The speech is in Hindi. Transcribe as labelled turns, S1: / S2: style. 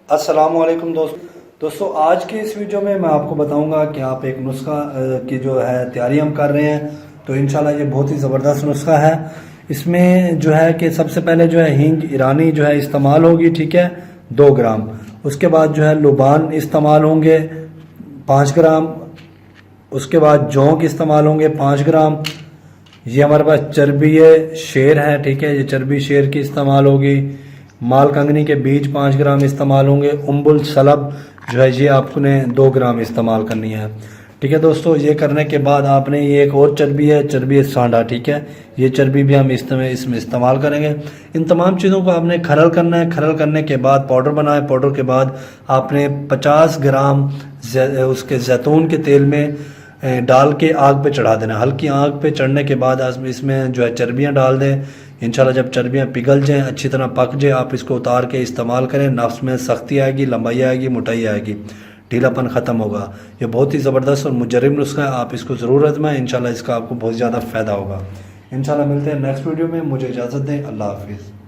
S1: अस्सलामुअलैकुम दोस्तों, आज की इस वीडियो में मैं आपको बताऊंगा कि आप एक नुस्खा की जो है तैयारी हम कर रहे हैं। तो इंशाल्लाह ये बहुत ही ज़बरदस्त नुस्खा है। इसमें जो है कि सबसे पहले जो है हींग ईरानी जो है इस्तेमाल होगी, ठीक है, 2 ग्राम। उसके बाद जो है लुबान इस्तेमाल होंगे 5 ग्राम। उसके बाद जौंक इस्तेमाल होंगे 5 ग्राम। ये हमारे पास चर्बी शेर है, ठीक है, ये चर्बी शेर की इस्तेमाल होगी। माल कंगनी के बीज 5 ग्राम इस्तेमाल होंगे। उम्बुल सलब जो है ये आपने 2 ग्राम इस्तेमाल करनी है, ठीक है दोस्तों। ये करने के बाद आपने ये एक और चर्बी है सांडा, ठीक है, ये चर्बी भी हम इसमें इस्तेमाल करेंगे। इन तमाम चीज़ों को आपने खरल करना है। खरल करने के बाद पाउडर बनाए। पाउडर के बाद आपने 50 ग्राम उसके जैतून के तेल में डाल के आग पे चढ़ा देना। हल्की आग पे चढ़ने के बाद इसमें जो है चर्बियाँ डाल दें। इंशाल्लाह जब चर्बियाँ पिघल जाएँ, अच्छी तरह पक जाए, आप इसको उतार के इस्तेमाल करें। नफ्स में सख्ती आएगी, लंबाई आएगी, मोटाई आएगी, ढीलापन ख़त्म होगा। ये बहुत ही ज़बरदस्त और मुजर्रब नुस्खा है, आप इसको ज़रूर आज़माएं। इंशाल्लाह इसका आपको बहुत ज़्यादा फ़ायदा होगा। इंशाल्लाह मिलते हैं नेक्स्ट वीडियो में। मुझे इजाज़त दें। अल्लाह हाफिज़।